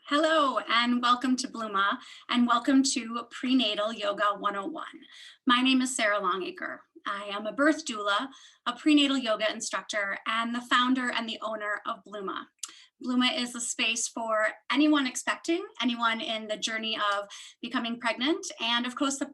Hello and welcome to Blooma and welcome to Prenatal Yoga 101. My name is Sarah Longacre. I am a birth doula, a prenatal yoga instructor, and the founder and the owner of Blooma. Blooma is a space for anyone expecting, anyone in the journey of becoming pregnant, and of course the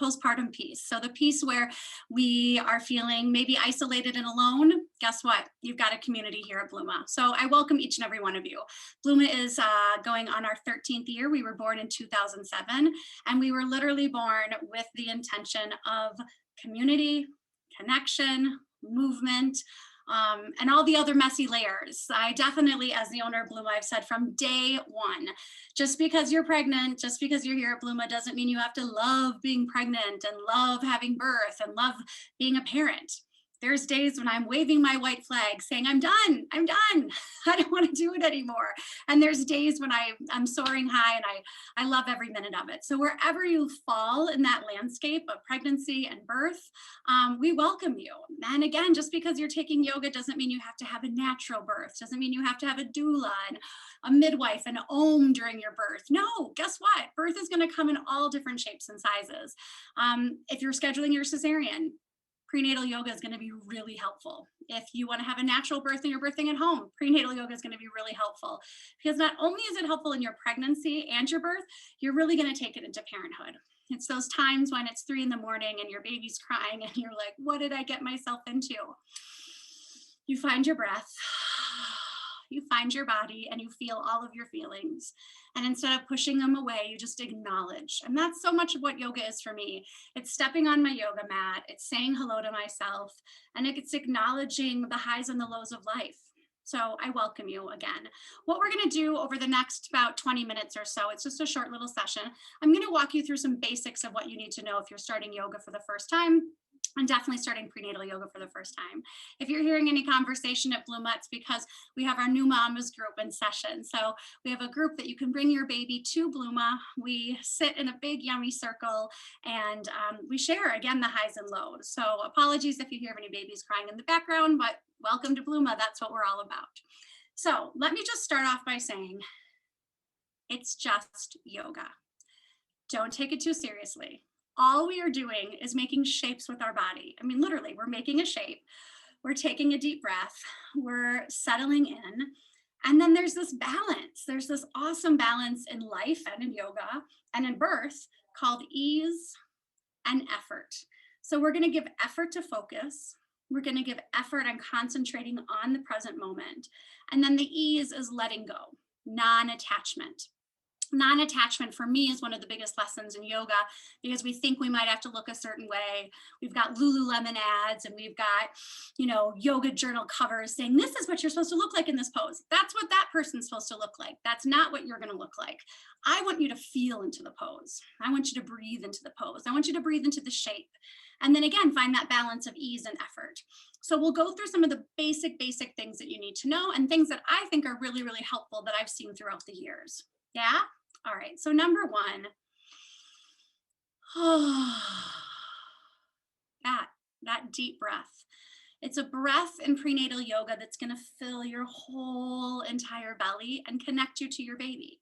postpartum piece. So the piece where we are feeling maybe isolated and alone. Guess what? You've got a community here at Blooma. So I welcome each and every one of you. Blooma is going on our 13th year. We were born in 2007, and we were literally born with the intention of community, connection, movement, and all the other messy layers. I definitely, as the owner of Blooma, I've said from day one, just because you're pregnant, just because you're here at Blooma doesn't mean you have to love being pregnant and love having birth and love being a parent. There's days when I'm waving my white flag saying, I'm done, I don't want to do it anymore. And there's days when I'm soaring high and I love every minute of it. So wherever you fall in that landscape of pregnancy and birth, we welcome you. And again, just because you're taking yoga doesn't mean you have to have a natural birth, doesn't mean you have to have a doula and a midwife and om during your birth. No, guess what? Birth is going to come in all different shapes and sizes. If you're scheduling your cesarean, prenatal yoga is going to be really helpful. If you want to have a natural birth and you're birthing at home, prenatal yoga is going to be really helpful, because not only is it helpful in your pregnancy and your birth, you're really going to take it into parenthood. It's those times when it's 3 in the morning and your baby's crying and you're like, what did I get myself into? You find your breath, you find your body, and you feel all of your feelings. And instead of pushing them away, you just acknowledge. And that's so much of what yoga is for me. It's stepping on my yoga mat, it's saying hello to myself, and it's acknowledging the highs and the lows of life. So I welcome you again. What we're going to do over the next about 20 minutes or so, it's just a short little session. I'm going to walk you through some basics of what you need to know if you're starting yoga for the first time, and definitely starting prenatal yoga for the first time. If you're hearing any conversation at Blooma, it's because we have our new mamas group in session. So we have a group that you can bring your baby to Blooma. We sit in a big yummy circle and we share, again, the highs and lows. So apologies if you hear any babies crying in the background, but welcome to Blooma. That's what we're all about. So let me just start off by saying it's just yoga. Don't take it too seriously. All we are doing is making shapes with our body. I mean, literally, we're making a shape. We're taking a deep breath. We're settling in. And then there's this balance. There's this awesome balance in life and in yoga and in birth called ease and effort. So we're going to give effort to focus. We're going to give effort on concentrating on the present moment. And then the ease is letting go, non-attachment. Non-attachment for me is one of the biggest lessons in yoga, because we think we might have to look a certain way. We've got Lululemon ads and we've got, yoga journal covers saying this is what you're supposed to look like in this pose. That's what that person's supposed to look like. That's not what you're going to look like. I want you to feel into the pose. I want you to breathe into the pose. I want you to breathe into the shape. And then again, find that balance of ease and effort. So we'll go through some of the basic things that you need to know and things that I think are really, really helpful that I've seen throughout the years. Yeah? All right, so number one, that deep breath. It's a breath in prenatal yoga that's going to fill your whole entire belly and connect you to your baby.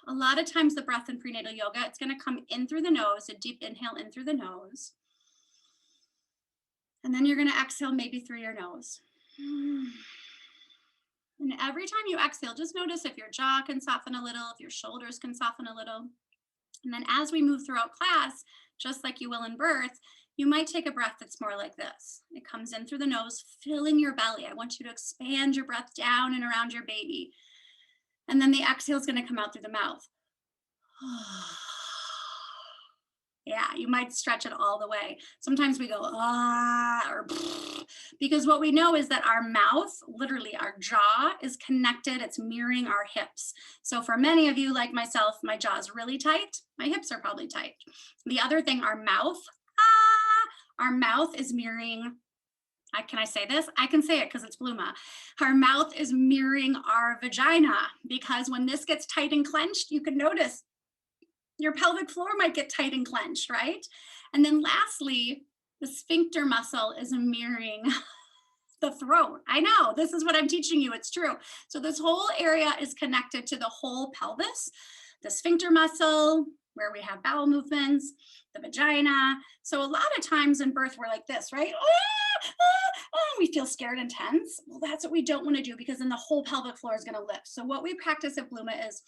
A lot of times the breath in prenatal yoga, it's going to come in through the nose, a deep inhale in through the nose. And then you're going to exhale maybe through your nose. And every time you exhale, just notice if your jaw can soften a little, if your shoulders can soften a little. And then as we move throughout class, just like you will in birth, you might take a breath that's more like this. It comes in through the nose, filling your belly. I want you to expand your breath down and around your baby. And then the exhale is going to come out through the mouth. Yeah, you might stretch it all the way. Sometimes we go, or because what we know is that our mouth, literally our jaw is connected. It's mirroring our hips. So for many of you, like myself, my jaw is really tight. My hips are probably tight. The other thing, our mouth is mirroring. Can I say this? I can say it because it's Blooma. Our mouth is mirroring our vagina, because when this gets tight and clenched, you can notice your pelvic floor might get tight and clenched, right? And then lastly, the sphincter muscle is mirroring the throat. I know, this is what I'm teaching you, it's true. So this whole area is connected to the whole pelvis, the sphincter muscle, where we have bowel movements, the vagina. So a lot of times in birth, we're like this, right? We feel scared and tense. Well, that's what we don't want to do, because then the whole pelvic floor is going to lift. So what we practice at Blooma is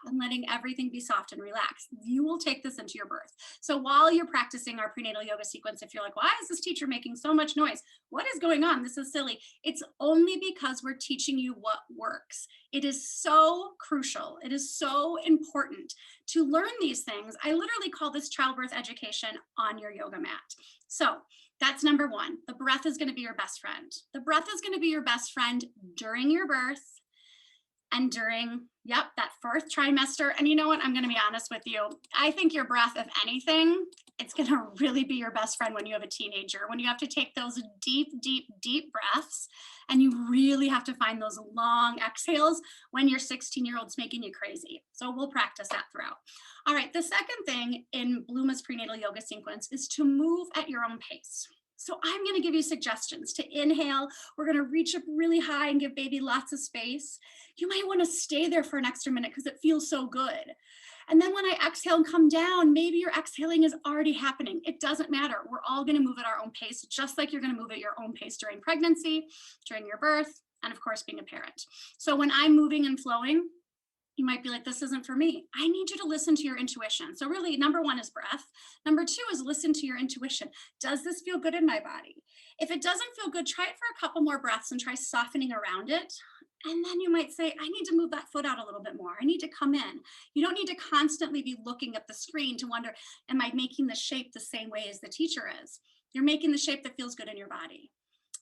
and letting everything be soft and relaxed. You will take this into your birth. So while you're practicing our prenatal yoga sequence, if you're like, why is this teacher making so much noise? What is going on? This is silly. It's only because we're teaching you what works. It is so crucial. It is so important to learn these things. I literally call this childbirth education on your yoga mat. So that's number one. The breath is going to be your best friend. The breath is going to be your best friend during your birth and during, that fourth trimester. And you know what? I'm going to be honest with you. I think your breath, if anything, it's going to really be your best friend when you have a teenager, when you have to take those deep, deep, deep breaths, and you really have to find those long exhales when your 16-year-old's making you crazy. So we'll practice that throughout. All right, the second thing in Blooma's prenatal yoga sequence is to move at your own pace. So I'm going to give you suggestions to inhale. We're going to reach up really high and give baby lots of space. You might want to stay there for an extra minute because it feels so good. And then when I exhale and come down, maybe your exhaling is already happening. It doesn't matter. We're all going to move at our own pace, just like you're going to move at your own pace during pregnancy, during your birth, and of course, being a parent. So when I'm moving and flowing, you might be like, this isn't for me. I need you to listen to your intuition. So really, number one is breath. Number two is listen to your intuition. Does this feel good in my body? If it doesn't feel good, try it for a couple more breaths and try softening around it. And then you might say, I need to move that foot out a little bit more. I need to come in. You don't need to constantly be looking at the screen to wonder, am I making the shape the same way as the teacher is? You're making the shape that feels good in your body.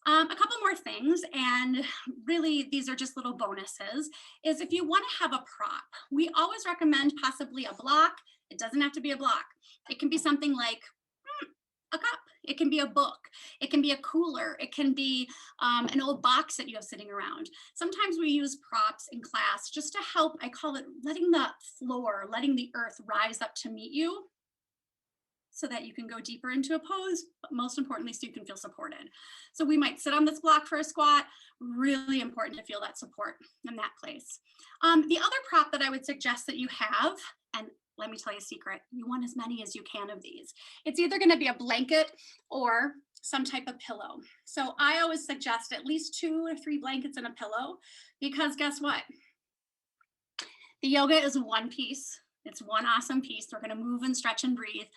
A couple more things, and really these are just little bonuses, is if you want to have a prop, we always recommend possibly a block. It doesn't have to be a block. It can be something like a cup. It can be a book. It can be a cooler. It can be an old box that you have sitting around. Sometimes we use props in class just to help, I call it letting the floor, letting the earth rise up to meet you, so that you can go deeper into a pose, but most importantly, so you can feel supported. So we might sit on this block for a squat. Really important to feel that support in that place. The other prop that I would suggest that you have, and let me tell you a secret, you want as many as you can of these. It's either gonna be a blanket or some type of pillow. So I always suggest at least 2 or 3 blankets and a pillow, because guess what? The yoga is one piece. It's one awesome piece. We're gonna move and stretch and breathe.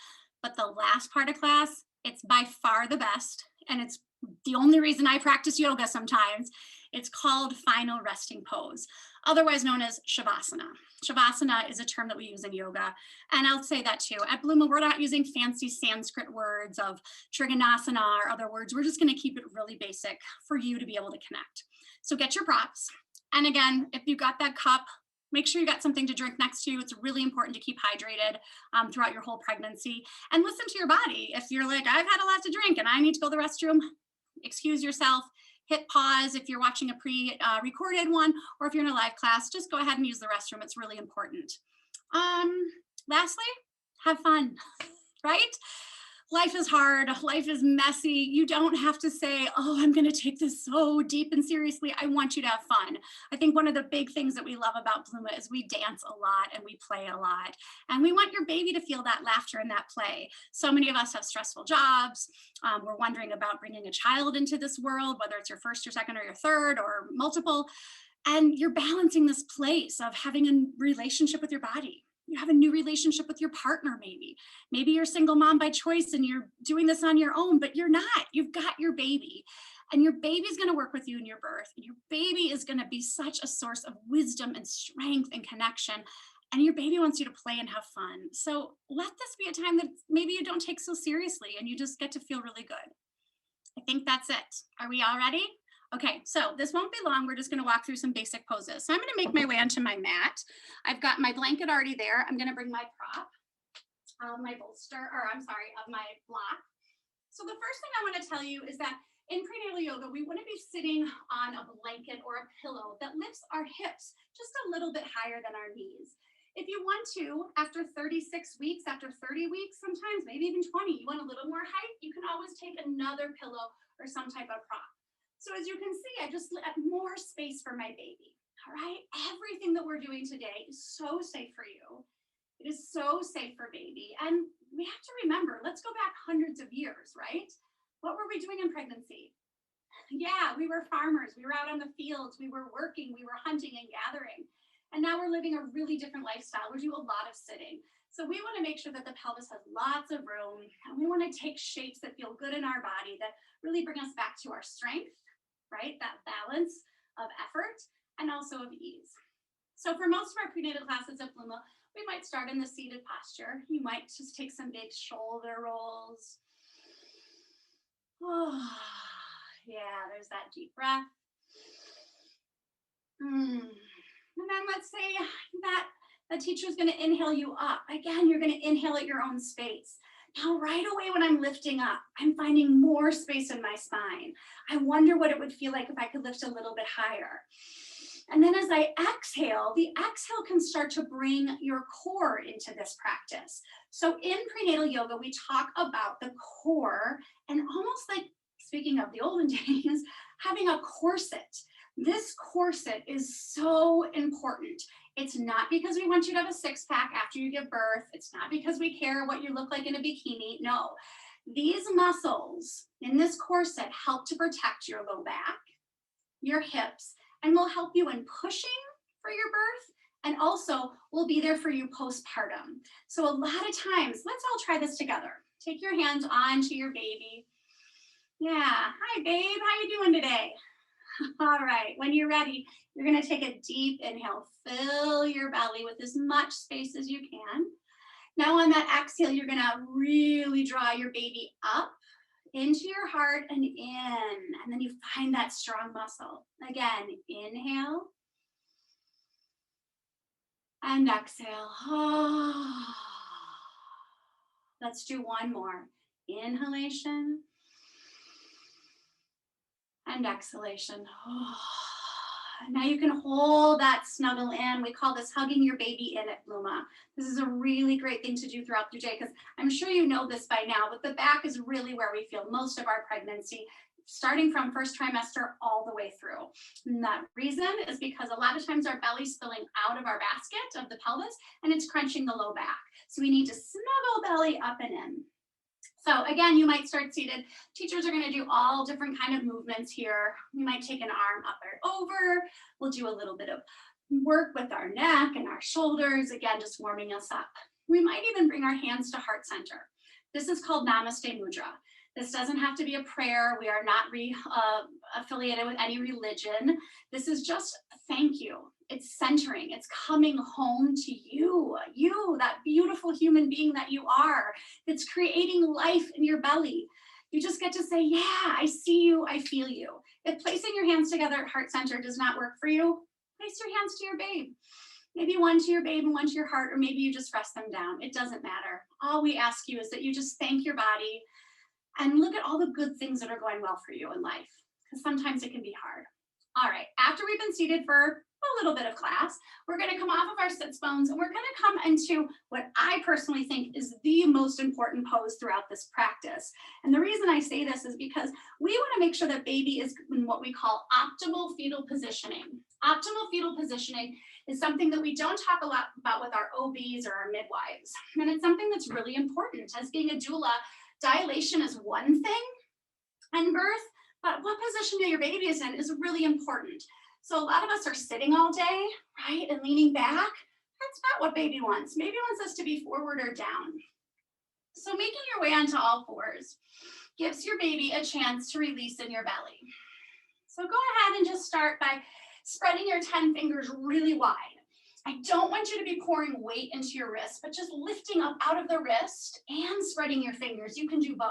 But the last part of class, it's by far the best. And it's the only reason I practice yoga sometimes. It's called final resting pose, otherwise known as Shavasana. Shavasana is a term that we use in yoga. And I'll say that too. At Blooma, we're not using fancy Sanskrit words of Trigonasana or other words. We're just going to keep it really basic for you to be able to connect. So get your props. And again, if you got that cup, make sure you got something to drink next to you. It's really important to keep hydrated throughout your whole pregnancy, and listen to your body. If you're like, I've had a lot to drink and I need to go to the restroom, excuse yourself, hit pause if you're watching a pre-recorded one, or if you're in a live class, just go ahead and use the restroom. It's really important. Lastly, have fun, right? Life is hard, life is messy. You don't have to say, oh, I'm gonna take this so deep and seriously. I want you to have fun. I think one of the big things that we love about Blooma is we dance a lot and we play a lot. And we want your baby to feel that laughter and that play. So many of us have stressful jobs. We're wondering about bringing a child into this world, whether it's your first or second or your third or multiple. And you're balancing this place of having a relationship with your body. You have a new relationship with your partner, maybe. Maybe you're a single mom by choice and you're doing this on your own, but you're not. You've got your baby. And your baby's going to work with you in your birth. And your baby is going to be such a source of wisdom and strength and connection. And your baby wants you to play and have fun. So let this be a time that maybe you don't take so seriously and you just get to feel really good. I think that's it. Are we all ready? Okay, so this won't be long. We're just going to walk through some basic poses. So I'm going to make my way onto my mat. I've got my blanket already there. I'm going to bring my prop, my bolster, or I'm sorry, of my block. So the first thing I want to tell you is that in prenatal yoga, we want to be sitting on a blanket or a pillow that lifts our hips just a little bit higher than our knees. If you want to, after 36 weeks, after 30 weeks, sometimes maybe even 20, you want a little more height, you can always take another pillow or some type of prop. So as you can see, I just let more space for my baby. All right, everything that we're doing today is so safe for you. It is so safe for baby. And we have to remember, let's go back hundreds of years, right? What were we doing in pregnancy? Yeah, we were farmers. We were out on the fields. We were working. We were hunting and gathering. And now we're living a really different lifestyle. We do a lot of sitting. So we want to make sure that the pelvis has lots of room. And we want to take shapes that feel good in our body, that really bring us back to our strength, right? That balance of effort and also of ease. So for most of our prenatal classes at Blooma, we might start in the seated posture. You might just take some big shoulder rolls. Oh, yeah, there's that deep breath. And then let's say that the teacher is going to inhale you up. Again, you're going to inhale at your own space. Now, right away when I'm lifting up, I'm finding more space in my spine. I wonder what it would feel like if I could lift a little bit higher. And then as I exhale, the exhale can start to bring your core into this practice. So in prenatal yoga, we talk about the core and almost like, speaking of the olden days, having a corset. This corset is so important. It's not because we want you to have a six-pack after you give birth. It's not because we care what you look like in a bikini. No, these muscles in this corset help to protect your low back, your hips, and will help you in pushing for your birth, and also will be there for you postpartum. So a lot of times, let's all try this together. Take your hands onto your baby. Yeah, hi babe, how you doing today? All right, when you're ready, you're gonna take a deep inhale. Fill your belly with as much space as you can. Now on that exhale, you're gonna really draw your baby up into your heart and in, and then you find that strong muscle. Again, inhale and exhale. Oh. Let's do one more. Inhalation and exhalation. Oh. Now you can hold that snuggle in. We call this hugging your baby in at Blooma. This is a really great thing to do throughout your day because I'm sure you know this by now, but the back is really where we feel most of our pregnancy, starting from first trimester all the way through. And that reason is because a lot of times our belly's spilling out of our basket of the pelvis and it's crunching the low back. So we need to snuggle belly up and in. So again, you might start seated. Teachers are going to do all different kind of movements here. We might take an arm up or over. We'll do a little bit of work with our neck and our shoulders. Again, just warming us up. We might even bring our hands to heart center. This is called Namaste Mudra. This doesn't have to be a prayer. We are not affiliated with any religion. This is just thank you. It's centering. It's coming home to you, that beautiful human being that you are. It's creating life in your belly. You just get to say, yeah, I see you, I feel you. If placing your hands together at heart center does not work for you, place your hands to your babe. Maybe one to your babe and one to your heart, or maybe you just rest them down. It doesn't matter. All we ask you is that you just thank your body and look at all the good things that are going well for you in life, because sometimes it can be hard. All right, after we've been seated for a little bit of class, we're going to come off of our sits bones and we're going to come into what I personally think is the most important pose throughout this practice. And the reason I say this is because we want to make sure that baby is in what we call optimal fetal positioning. Optimal fetal positioning is something that we don't talk a lot about with our OBs or our midwives. And it's something that's really important. As being a doula, dilation is one thing and birth, but what position your baby is in is really important. So a lot of us are sitting all day, right, and leaning back. That's not what baby wants. Baby wants us to be forward or down. So making your way onto all fours gives your baby a chance to release in your belly. So go ahead and just start by spreading your 10 fingers really wide. I don't want you to be pouring weight into your wrist, but just lifting up out of the wrist and spreading your fingers. You can do both.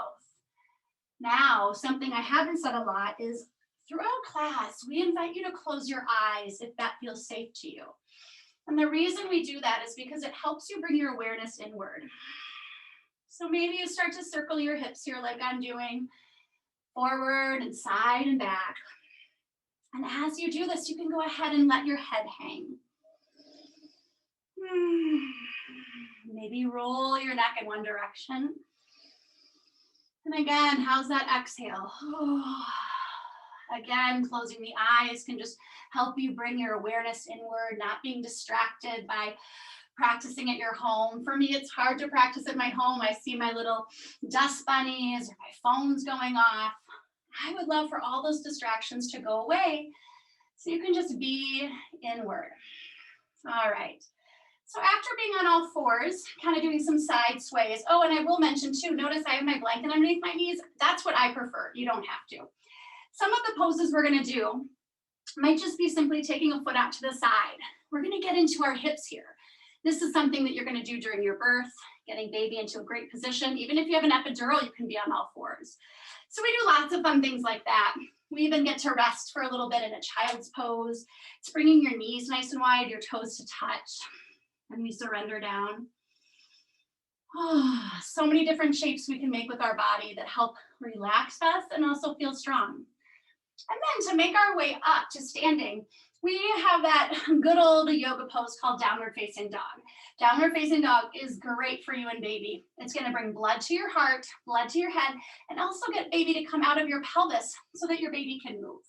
Now, something I haven't said a lot is throughout class, we invite you to close your eyes if that feels safe to you. And the reason we do that is because it helps you bring your awareness inward. So maybe you start to circle your hips here like I'm doing, forward and side and back. And as you do this, you can go ahead and let your head hang. Maybe roll your neck in one direction. And again, how's that exhale? Again, closing the eyes can just help you bring your awareness inward, not being distracted by practicing at your home. For me, it's hard to practice at my home. I see my little dust bunnies or my phone's going off. I would love for all those distractions to go away so you can just be inward. All right. So after being on all fours, kind of doing some side sways. Oh, and I will mention too, notice I have my blanket underneath my knees. That's what I prefer. You don't have to. Some of the poses we're going to do might just be simply taking a foot out to the side. We're going to get into our hips here. This is something that you're going to do during your birth, getting baby into a great position. Even if you have an epidural, you can be on all fours. So we do lots of fun things like that. We even get to rest for a little bit in a child's pose. It's bringing your knees nice and wide, your toes to touch, and we surrender down. Oh, so many different shapes we can make with our body that help relax us and also feel strong. And then to make our way up to standing, we have that good old yoga pose called downward facing dog. Downward facing dog is great for you and baby. It's going to bring blood to your heart, blood to your head, and also get baby to come out of your pelvis so that your baby can move.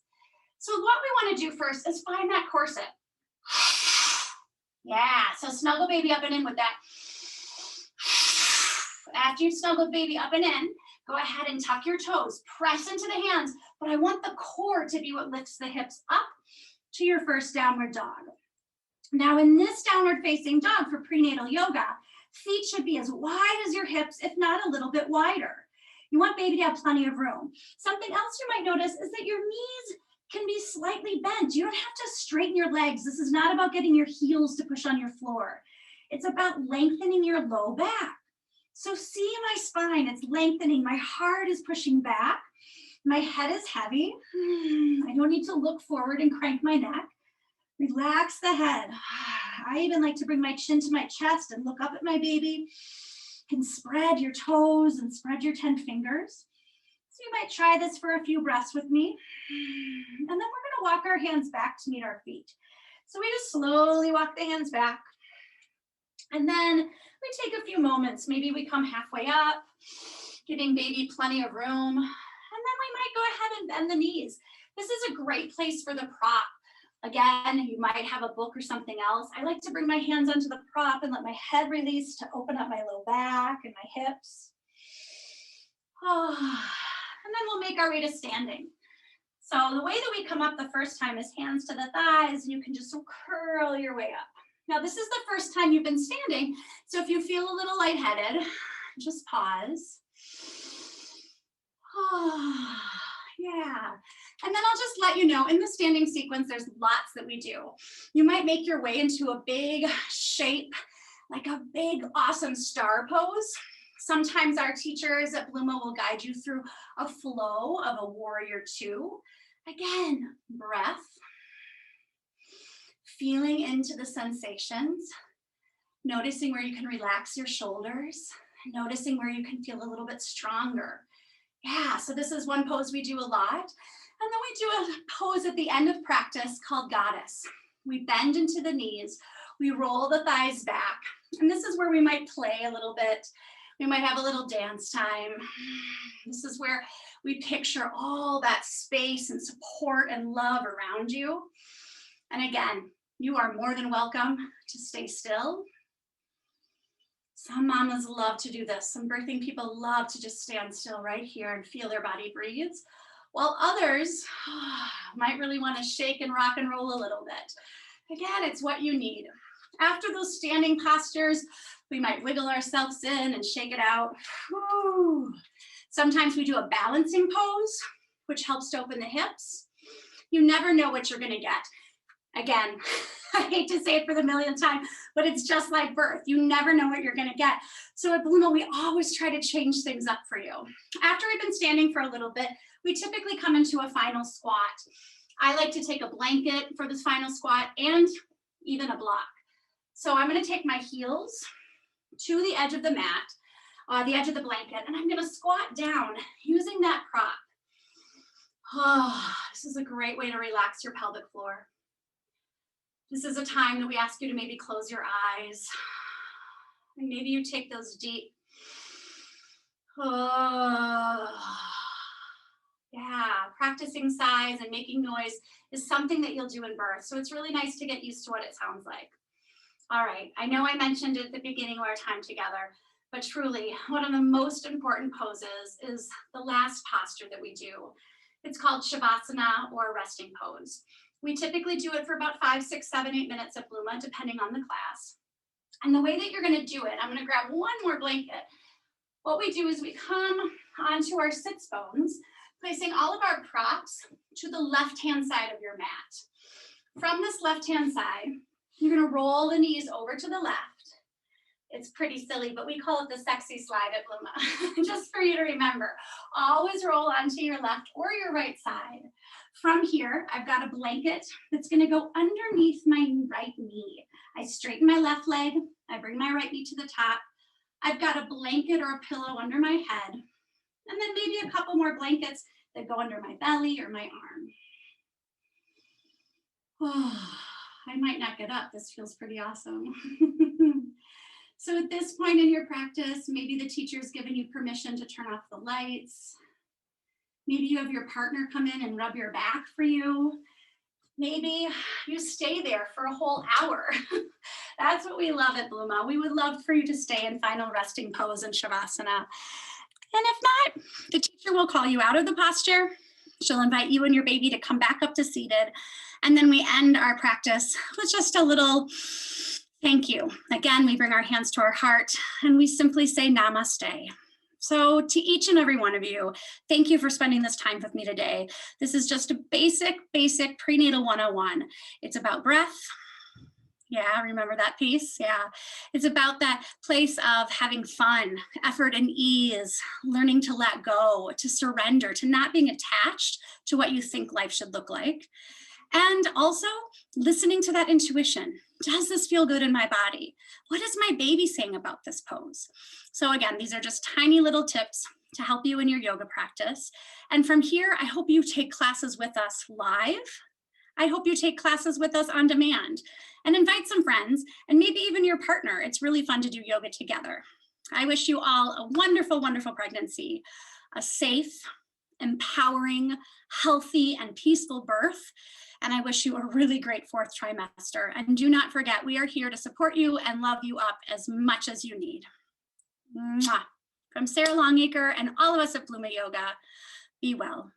So what we want to do first is find that corset. Yeah, so snuggle baby up and in with that. After you've snuggled baby up and in, go ahead and tuck your toes, press into the hands, but I want the core to be what lifts the hips up to your first downward dog. Now in this downward facing dog for prenatal yoga, feet should be as wide as your hips, if not a little bit wider. You want baby to have plenty of room. Something else you might notice is that your knees can be slightly bent. You don't have to straighten your legs. This is not about getting your heels to push on your floor. It's about lengthening your low back. So see my spine, it's lengthening. My heart is pushing back. My head is heavy. I don't need to look forward and crank my neck. Relax the head. I even like to bring my chin to my chest and look up at my baby. You can spread your toes and spread your 10 fingers. So you might try this for a few breaths with me. And then we're going to walk our hands back to meet our feet. So we just slowly walk the hands back. And then we take a few moments. Maybe we come halfway up, giving baby plenty of room. And then we might go ahead and bend the knees. This is a great place for the prop. Again, you might have a book or something else. I like to bring my hands onto the prop and let my head release to open up my low back and my hips. Oh, and then we'll make our way to standing. So the way that we come up the first time is hands to the thighs, and you can just curl your way up. Now, this is the first time you've been standing, so if you feel a little lightheaded, just pause. Oh, yeah. And then I'll just let you know, in the standing sequence, there's lots that we do. You might make your way into a big shape, like a big, awesome star pose. Sometimes our teachers at Blooma will guide you through a flow of a warrior two. Again, breath. Feeling into the sensations, noticing where you can relax your shoulders, noticing where you can feel a little bit stronger. Yeah, so this is one pose we do a lot. And then we do a pose at the end of practice called Goddess. We bend into the knees, we roll the thighs back, and this is where we might play a little bit. We might have a little dance time. This is where we picture all that space and support and love around you. And again, you are more than welcome to stay still. Some mamas love to do this. Some birthing people love to just stand still right here and feel their body breathe, while others might really want to shake and rock and roll a little bit. Again, it's what you need. After those standing postures, we might wiggle ourselves in and shake it out. Whew. Sometimes we do a balancing pose, which helps to open the hips. You never know what you're going to get. Again, I hate to say it for the millionth time, but it's just like birth. You never know what you're going to get. So at Blooma, we always try to change things up for you. After we've been standing for a little bit, we typically come into a final squat. I like to take a blanket for this final squat and even a block. So I'm going to take my heels to the edge of the mat, the edge of the blanket, and I'm going to squat down using that prop. Oh, this is a great way to relax your pelvic floor. This is a time that we ask you to maybe close your eyes. And maybe you take those deep, practicing sighs and making noise is something that you'll do in birth. So it's really nice to get used to what it sounds like. All right, I know I mentioned it at the beginning of our time together, but truly one of the most important poses is the last posture that we do. It's called Shavasana, or resting pose. We typically do it for about 5, 6, 7, 8 minutes at Blooma, depending on the class. And the way that you're gonna do it, I'm gonna grab one more blanket. What we do is we come onto our sits bones, placing all of our props to the left-hand side of your mat. From this left-hand side, you're gonna roll the knees over to the left. It's pretty silly, but we call it the sexy slide at Blooma, just for you to remember. Always roll onto your left or your right side. From here, I've got a blanket that's gonna go underneath my right knee. I straighten my left leg, I bring my right knee to the top. I've got a blanket or a pillow under my head, and then maybe a couple more blankets that go under my belly or my arm. Oh, I might not get up. This feels pretty awesome. So at this point in your practice, maybe the teacher's given you permission to turn off the lights. Maybe you have your partner come in and rub your back for you. Maybe you stay there for a whole hour. That's what we love at Blooma. We would love for you to stay in final resting pose in Shavasana. And if not, the teacher will call you out of the posture. She'll invite you and your baby to come back up to seated. And then we end our practice with just a little thank you. Again, we bring our hands to our heart and we simply say namaste. So to each and every one of you, thank you for spending this time with me today. This is just a basic prenatal 101. It's about breath. Yeah, remember that piece? Yeah. It's about that place of having fun, effort and ease, learning to let go, to surrender, to not being attached to what you think life should look like. And also listening to that intuition. Does this feel good in my body? What is my baby saying about this pose? So again, these are just tiny little tips to help you in your yoga practice. And from here, I hope you take classes with us live. I hope you take classes with us on demand and invite some friends and maybe even your partner. It's really fun to do yoga together. I wish you all a wonderful, wonderful pregnancy, a safe, empowering, healthy, and peaceful birth. And I wish you a really great 4th trimester. And do not forget, we are here to support you and love you up as much as you need. Mwah. From Sarah Longacre and all of us at Blooma Yoga, be well.